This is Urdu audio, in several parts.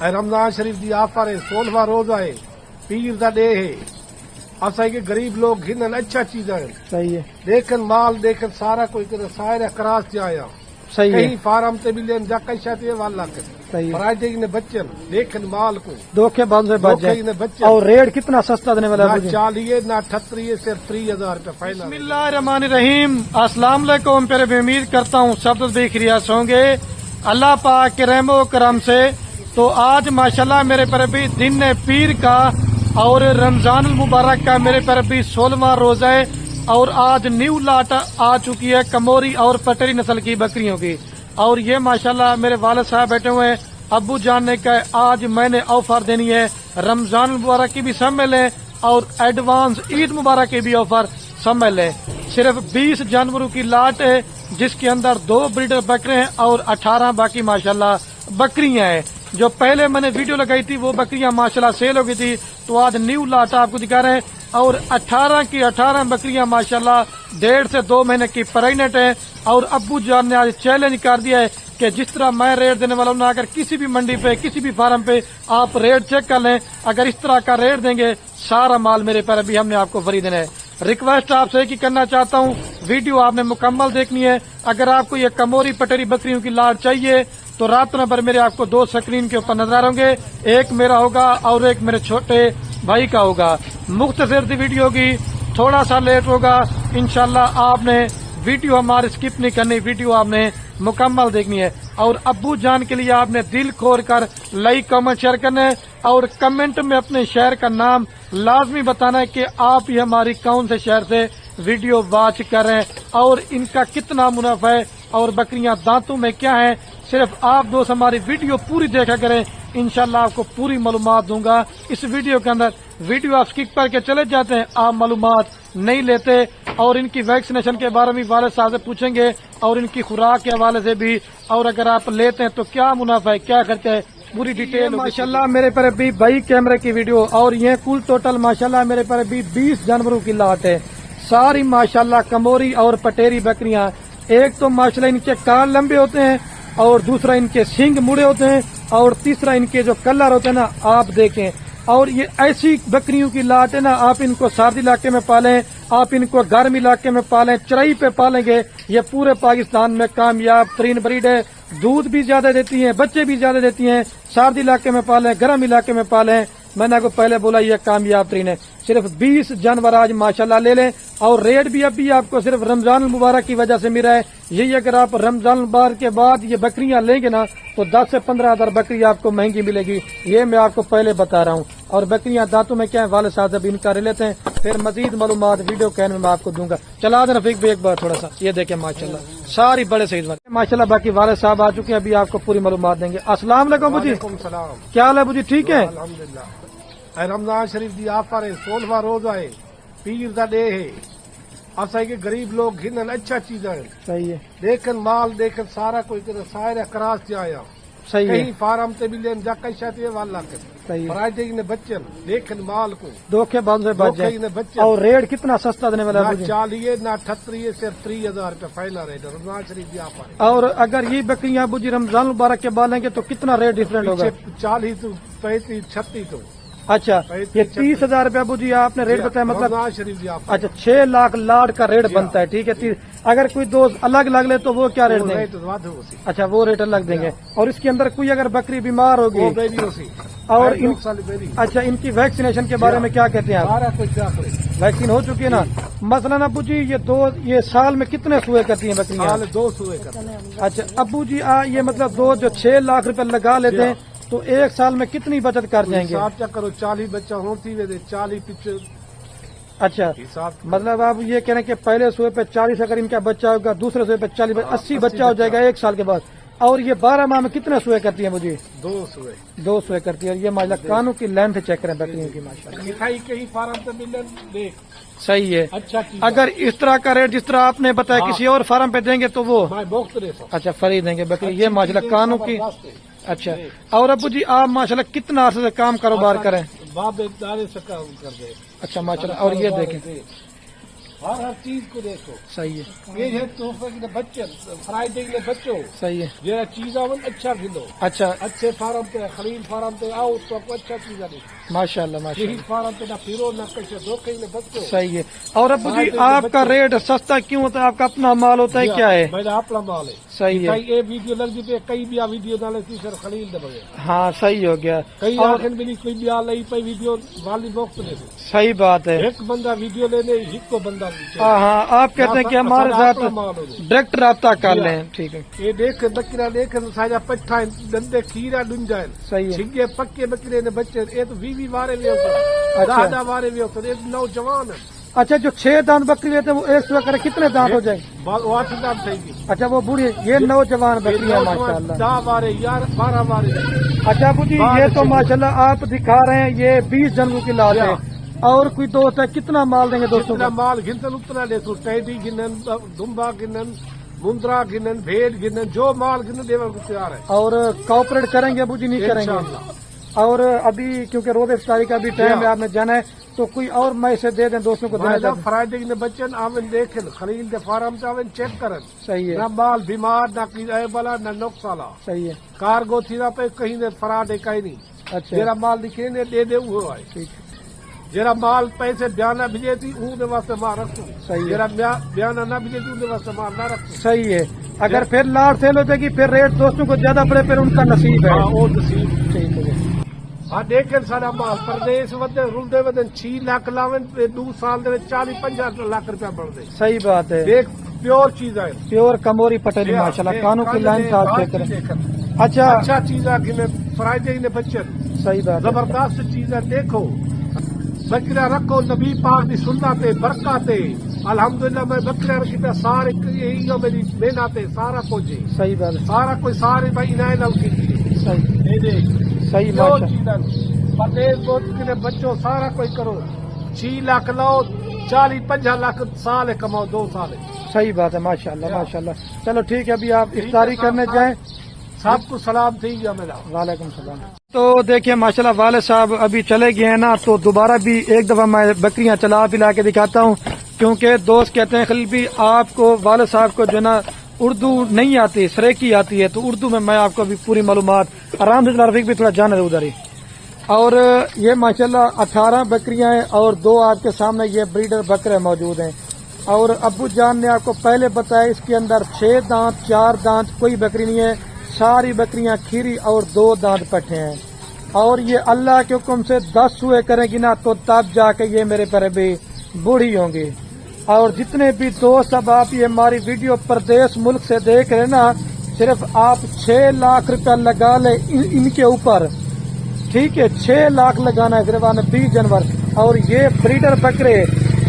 رمضان شریف دی آفر ہے 16واں روزہ ہے پیر دا ڈے ہے اسا کے غریب لوگ گھنن اچھا چیزاں ہیں صحیح ہے دیکھن مال دیکھن سارا کوئی کرے سارے کراس جایا صحیح ہے کہیں فارم تے بھی لین جا کئی شاتے والا کر صحیح ہے فرائیڈے نے بچن دیکھن مال کو دھوکے باز سے بچ جائے نے بچن اور ریٹ کتنا سستا دینے والا ہے نہ 40 نہ 38 صرف 3000 روپے فائنل بسم اللہ الرحمن الرحیم السلام علیکم پھر بھی امید کرتا ہوں سب بھی خیریت ہوں گے اللہ پاک کے رحم و کرم سے تو آج ماشاءاللہ میرے پر بھی دن پیر کا اور رمضان المبارک کا میرے پر بھی 16واں روزہ ہے اور آج نیو لاٹ آ چکی ہے کموری اور پٹری نسل کی بکریوں کی اور یہ ماشاءاللہ میرے والد صاحب بیٹھے ہوئے ہیں ابو جان نے کہا آج میں نے آفر دینی ہے رمضان المبارک کی بھی سمجھ لیں اور ایڈوانس عید مبارک کی بھی آفر سمجھ لیں صرف 20 جانوروں کی لاٹ ہے جس کے اندر 2 بریڈر بکرے ہیں اور 18 باقی ماشاءاللہ بکریاں ہیں جو پہلے میں نے ویڈیو لگائی تھی وہ بکریاں ماشاءاللہ سیل ہو گئی تھی تو آج نیو لاٹ آپ کو دکھا رہے ہیں اور 18 کی 18 بکریاں ماشاءاللہ 1.5 سے 2 مہینے کی پریگنٹ ہیں اور ابو جان نے آج چیلنج کر دیا ہے کہ جس طرح میں ریٹ دینے والا ہوں اگر کسی بھی منڈی پہ کسی بھی فارم پہ آپ ریٹ چیک کر لیں اگر اس طرح کا ریٹ دیں گے سارا مال میرے پر ابھی ہم نے آپ کو فری دینا ہے ریکویسٹ آپ سے ایک ہی کرنا چاہتا ہوں ویڈیو آپ نے مکمل دیکھنی ہے اگر آپ کو یہ کموری پٹری بکریوں کی لاٹ چاہیے تو رات نمبر میرے آپ کو 2 سکرین کے اوپر نظر ہوں گے ایک میرا ہوگا اور ایک میرے چھوٹے بھائی کا ہوگا مختصر سی ویڈیو ہوگی تھوڑا سا لیٹ ہوگا انشاءاللہ آپ نے ویڈیو ہماری سکپ نہیں کرنی ویڈیو آپ نے مکمل دیکھنی ہے اور ابو جان کے لیے آپ نے دل کھول کر لائک کمنٹ شیئر کرنا ہے اور کمنٹ میں اپنے شہر کا نام لازمی بتانا ہے کہ آپ یہ ہماری کون سے شہر سے ویڈیو واچ کر رہے ہیں اور ان کا کتنا منافع ہے اور بکریاں دانتوں میں کیا ہیں صرف آپ دوست ہماری ویڈیو پوری دیکھا کریں انشاءاللہ آپ کو پوری معلومات دوں گا اس ویڈیو کے اندر ویڈیو آپ سکپ کر کے چلے جاتے ہیں آپ معلومات نہیں لیتے اور ان کی ویکسینیشن کے بارے میں والد صاحب سے پوچھیں گے اور ان کی خوراک کے حوالے سے بھی اور اگر آپ لیتے ہیں تو کیا منافع ہے کیا خرچہ ہے پوری ڈیٹیل ماشاءاللہ میرے پر ابھی 22 کیمرے کی ویڈیو اور یہ کل ٹوٹل ماشاءاللہ میرے پر ابھی 20 جانوروں کی لاٹ ہے ساری ماشاءاللہ کموری اور پٹیری بکریاں ایک تو ماشاءاللہ ان کے کان لمبے ہوتے ہیں اور دوسرا ان کے سینگ مڑے ہوتے ہیں اور تیسرا ان کے جو کلر ہوتے ہیں نا آپ دیکھیں اور یہ ایسی بکریوں کی لاٹ ہے نا آپ ان کو سردی علاقے میں پالیں آپ ان کو گرم علاقے میں پالیں چرائی پہ پالیں گے یہ پورے پاکستان میں کامیاب ترین بریڈ ہے دودھ بھی زیادہ دیتی ہیں بچے بھی زیادہ دیتی ہیں سردی علاقے میں پالیں گرم علاقے میں پالیں میں نے آپ کو پہلے بولا یہ کامیاب ترین ہے صرف 20 جانور آج ماشاءاللہ لے لیں اور ریٹ بھی ابھی آپ کو صرف رمضان المبارک کی وجہ سے مل رہا ہے یہی اگر آپ رمضان المبارک کے بعد یہ بکریاں لیں گے نا تو 10 سے 15 ہزار بکری آپ کو مہنگی ملے گی یہ میں آپ کو پہلے بتا رہا ہوں اور بکریاں دانتوں میں کیا ہے والد صاحب ابھی ان کا لے لیتے ہیں پھر مزید معلومات ویڈیو کہنے میں آپ کو دوں گا چلا دیں رفیق بھی ایک بار تھوڑا سا یہ دیکھیں ماشاءاللہ ساری بڑے صحیح ماشاءاللہ باقی والد صاحب آ چکے ہیں ابھی آپ کو پوری معلومات دیں گے السلام علیکم ابو جی السلام کیا حال ہے ابو جی ٹھیک ہے الحمدللہ رمضان شریف دی آفر ہے 16واں روزہ ہے پیر دا ڈے ہے اسا کے غریب لوگ گھنن اچھا چیزاں ہیں صحیح ہے دیکھن مال دیکھن سارا کوئی کرے سارے کراس جایا صحیح ہے کہیں فارم تے بھی لین جا کئی شاتے والا کر صحیح ہے فرائیڈے نے بچن دیکھن مال کو دھوکے باز سے بچ جائے نے بچن اور ریٹ کتنا سستا دینے والا ہے نہ 40 نہ 38 صرف 3000 روپے فائنل ریٹ رمضان شریف دی آفر ہے اور اگر یہ بکریاں ابو جی رمضان مبارک کے بعد لیں گے تو کتنا ریٹ ڈفرینٹ ہوگا 40 تو 35 36 تو اچھا یہ 30,000 روپے ابو جی آپ نے ریٹ بتایا مطلب رمضان شریف دی آفر اچھا 6 لاکھ لاٹ کا ریٹ بنتا ہے ٹھیک ہے اگر کوئی دوست الگ لگ لے تو وہ کیا ریٹ دیں گے اچھا وہ ریٹ الگ دیں گے اور اس کے اندر کوئی اگر بکری بیمار ہوگی اور اچھا ان کی ویکسینیشن کے بارے میں کیا کہتے ہیں آپ ویکسین ہو چکی ہے نا مثلاً ابو جی یہ سال میں کتنے سوئے کرتی ہیں بکریاں 2 سوئے کرتے ہیں اچھا ابو جی یہ مطلب جو 6 لاکھ روپے لگا لیتے ہیں تو ایک سال میں کتنی بچت کر جائیں گے حساب چیک کرو 40 بچہ ہوتی ہے 40 پیچھے اچھا مطلب آپ یہ کہہ رہے ہیں کہ پہلے سوئے پہ 40 اگر ان کا بچہ ہوگا دوسرے سوئے پہ 40 80 بچہ ہو جائے گا ایک سال کے بعد اور یہ 12 ماہ میں کتنے سوئے کرتی ہیں مجھے 2 سوئے کرتی ہے اور یہ ماشاءاللہ کانوں کی لینتھ چیک کریں بکریوں کی ماشاءاللہ صحیح ہے اچھا اگر اس طرح کا ریٹ جس طرح آپ نے بتایا کسی اور فارم پہ دیں گے تو وہ اچھا فری دیں گے بکری یہ ماشاءاللہ کانوں کی اچھا اور ابو جی آپ ماشاءاللہ کتنا عرصے سے کام کاروبار کریں اچھا ماشاءاللہ اور یہ دیکھیں ہر چیز کو دیکھو. صحیح ہے یہ ہے تحفے کے لیے بچے فرائیڈے کے لیے بچوں صحیح ہے. جہاں چیز آن اچھا گھنو اچھا اچھے فارم پہ خلیل فارم پہ آؤ تو آپ کو اچھا چیز آ ماشاء اللہ ماشاء یہی اللہ فارم پہ نہ پھرو نہ کچھ دھوکے کے لیے بچوں. صحیح ہے. اور ابو جی آپ کا ریٹ سستا کیوں ہوتا ہے؟ آپ کا اپنا مال ہوتا ہے کیا ہے؟ میرا اپنا مال ہے. صحیح ہے. کئی یہ ویڈیو لگ جی کئی بھی ویڈیو ڈالے تھی سر خلیل دے بغیر ہاں صحیح ہو گیا. کئی اور آخر بھی کوئی بھی آ لئی پئی ویڈیو والی وقت لے دو صحیح بات ہے. ایک بندہ ویڈیو لینے ایک کو بندہ ہاں ہاں آپ کہتے ہیں کہ ہمارے ساتھ ڈائریکٹ رابطہ کر لیں. ٹھیک ہے یہ دیکھ بکرا دیکھ ساجا پٹھا دندے کھیرا ڈنجائن صحیح ہے. چھگے پکے بکرے نے بچے یہ تو 20 وارے بھی ہوتے اچھا. 10 وارے بھی ہوتے یہ نوجوان ہیں. اچھا جو 6 دانت بکری لیتے ہیں وہ 100 کرے کتنے دانت ہو جائیں؟ 8 دان تھے گی. اچھا وہ بوڑھی یہ نوجوان بکری ہے ماشاء اللہ. 10 وارے 12 وارے. اچھا ابو جی یہ تو ماشاءاللہ آپ دکھا رہے ہیں یہ 20 جنگوں کی لات ہے. اور کوئی دوست ہے کتنا مال دیں گے دوستوں جتنا کو؟ مال گنتن اتنا دے تو ٹیڈی گنن دمبا گنن مندرا گنن بھیڑ گنن جو مال گنن دیوال کو تیار ہے. اور کوپریٹ کریں گے ابو جی نہیں کریں گے؟ انشاءاللہ. اور ابھی کیونکہ روزہ افطاری کا بھی ٹائم ہے آپ نے جانا ہے تو کوئی اور میں سے دے دیں دوستوں کو دینا میں چاہتے ہیں. فرائیڈے نے بچن آون دیکھن خلیل دے فارم سے آون چیک کرن صحیح ہے نہ مال بیمار نہ کی بلا نہ نقصالا صحیح ہے. کارگو تھی نہ پہ کہیں نے فراڈ ہے کہیں نہیں. اچھا جیرا مال دکھے نے دے دے وہ آئے. ٹھیک ہے جیرا مال پیسے بیانہ بھیجے تھی اون دے واسطے ماں رکھوں. صحیح ہے. جیرا بیانہ نہ بھیجے تھی اون دے واسطے ماں نہ رکھوں. صحیح ہے. اگر پھر لاٹ سیل ہو جائے گی پھر ریٹ دوستوں کو زیادہ پڑے پھر ان کا نصیب ہے. ہاں وہ نصیب. ٹھیک ہے. ہاں دیکھیں سارا مال پردیس ودے رلدے ودن 6 لاکھ لاون 2 سال دے 40-50 لاکھ روپیہ بڑھ دے. صحیح بات ہے. دیکھ پیور چیز ہے. پیور کموری پٹیلی ماشاءاللہ کانوں کی لائن کا آپ چیک کریں. اچھا اچھا چیز ہے کہ فرائیڈے نے بچن صحیح بات ہے. زبردست چیز ہے. دیکھو بکرا رکھو نبی پاک دی سنت برکات الحمدللہ. میں بکرا رکھی پہ سارے یہ میری محنت سارا کچھ ہے. صحیح بات ہے. سارا کوئی سارے بھائی انعام نال کی صحیح یہ دیکھ صحیح پیور ماشاءاللہ. چیز ہے. پردیس کے بچوں سارا کوئی کرو 6 لاکھ لاؤ 40-50 لاکھ سال کماؤ 2 سال. صحیح بات ہے ماشاءاللہ ماشاءاللہ. چلو ٹھیک ہے ابھی آپ افطاری کرنے جائیں. سب کو سلام تھی گیا میرا. وعلیکم السلام. تو دیکھیے ماشاءاللہ والد صاحب ابھی چلے گئے ہیں نا تو دوبارہ بھی ایک دفعہ میں بکریاں چلا پلا کے دکھاتا ہوں کیونکہ دوست کہتے ہیں خلیل بھی آپ کو والد صاحب کو جو نا اردو نہیں آتی سریکی آتی ہے تو اردو میں آپ کو ابھی پوری معلومات آرام سے رفیق بھی تھوڑا جانا ہے ادھر ہی. اور یہ ماشاءاللہ 18 بکریاں ہیں اور 2 آپ کے سامنے یہ بریڈر بکرے موجود ہیں. اور ابو جان نے آپ کو پہلے بتایا اس کے اندر 6 دانت 4 دانت کوئی بکری نہیں ہے. ساری بکریاں کھیری اور 2 دانت پٹھے ہیں. اور یہ اللہ کے حکم سے 10 سوئے کریں گی نا تو تب جا کے یہ میرے پر بھی بوڑھی ہوں گی. اور جتنے بھی دوست اب آپ یہ ہماری ویڈیو پردیس ملک سے دیکھ رہے ہیں نا صرف آپ 6 لاکھ روپیہ لگا لیں ان کے اوپر. ٹھیک ہے 6 لاکھ لگانا ہے صرف 20 جنور. اور یہ بریڈر بکرے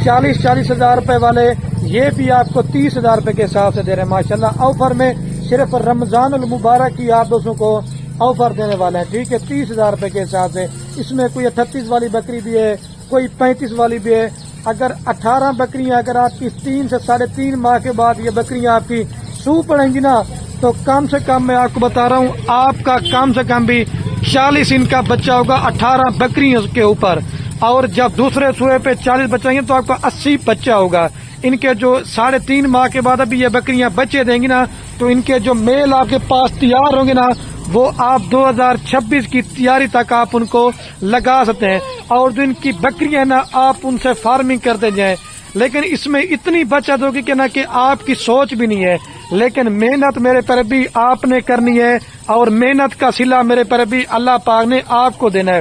40 ہزار روپے والے یہ بھی آپ کو 30 ہزار روپے کے حساب سے دے رہے ہیں ماشاءاللہ. آفر میں صرف رمضان المبارک کی آپ دوستوں کو آفر دینے والے ہیں. ٹھیک ہے 30 ہزار روپے کے حساب سے. اس میں کوئی 38 والی بکری بھی ہے کوئی 35 والی بھی ہے. اگر 18 بکریاں اگر آپ کی 3 سے 3.5 ماہ کے بعد یہ بکریاں آپ کی سو پڑیں گی نا تو کم سے کم میں آپ کو بتا رہا ہوں آپ کا کم سے کم بھی 40 ان کا بچہ ہوگا 18 بکریوں کے اوپر. اور جب دوسرے سوئے پہ 40 بچیں گے تو آپ کا 80 بچہ ہوگا. ان کے جو 3.5 ماہ کے بعد ابھی یہ بکریاں بچے دیں گی نا تو ان کے جو میل آپ کے پاس تیار ہوں گے نا وہ آپ 2026 کی تیاری تک آپ ان کو لگا سکتے ہیں. اور جو ان کی بکریاں نا آپ ان سے فارمنگ کرتے جائیں. لیکن اس میں اتنی بچت ہوگی کہ نا کہ آپ کی سوچ بھی نہیں ہے. لیکن محنت میرے پر بھی آپ نے کرنی ہے اور محنت کا صلہ میرے پر بھی اللہ پاک نے آپ کو دینا ہے.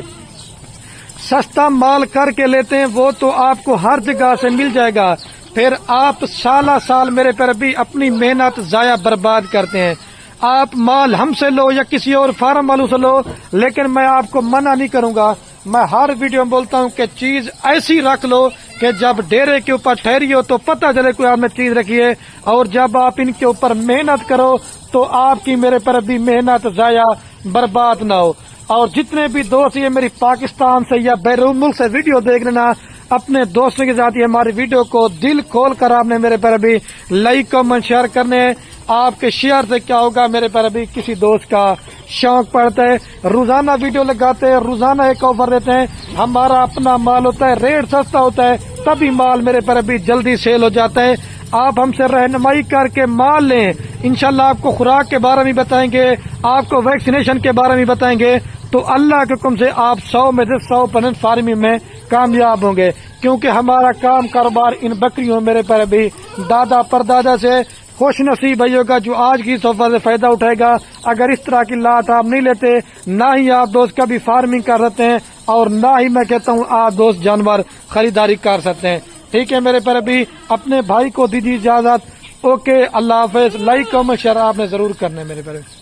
سستا مال کر کے لیتے ہیں وہ تو آپ کو ہر جگہ سے مل جائے گا. پھر آپ سالہ سال میرے پر بھی اپنی محنت ضائع برباد کرتے ہیں. آپ مال ہم سے لو یا کسی اور فارم والوں سے لو لیکن میں آپ کو منع نہیں کروں گا. میں ہر ویڈیو میں بولتا ہوں کہ چیز ایسی رکھ لو کہ جب ڈیرے کے اوپر ٹھہری ہو تو پتہ چلے کوئی آپ نے چیز رکھی ہے. اور جب آپ ان کے اوپر محنت کرو تو آپ کی میرے پر بھی محنت ضائع برباد نہ ہو. اور جتنے بھی دوست یہ میری پاکستان سے یا بیرون ملک سے ویڈیو دیکھ لینا اپنے دوستوں کے ساتھ یہ ہماری ویڈیو کو دل کھول کر آپ نے میرے پر بھی لائک کمنٹ شیئر کرنے. آپ کے شیئر سے کیا ہوگا میرے پر بھی کسی دوست کا شوق پڑتا ہے. روزانہ ویڈیو لگاتے ہیں روزانہ ایک آفر دیتے ہیں. ہمارا اپنا مال ہوتا ہے ریٹ سستا ہوتا ہے تبھی مال میرے پر ابھی جلدی سیل ہو جاتا ہے. آپ ہم سے رہنمائی کر کے مال لیں. انشاءاللہ آپ کو خوراک کے بارے میں بتائیں گے, آپ کو ویکسینیشن کے بارے میں بتائیں گے, تو اللہ کے حکم سے آپ 100 میں سے 100% فارمنگ میں کامیاب ہوں گے. کیونکہ ہمارا کام کاروبار ان بکریوں میرے پر ابھی دادا پردادا سے خوش نصیب بھائیوں کا جو آج کی صحبت سے فائدہ اٹھائے گا. اگر اس طرح کی لات آپ نہیں لیتے, نہ ہی آپ دوست کبھی فارمنگ کر سکتے ہیں, اور نہ ہی میں کہتا ہوں آپ دوست جانور خریداری کر سکتے ہیں. ٹھیک ہے میرے پر ابھی اپنے بھائی کو دیجیے اجازت. اوکے, اللہ حافظ. لائک کمنٹ شیئر آپ نے ضرور کرنا ہے میرے پر.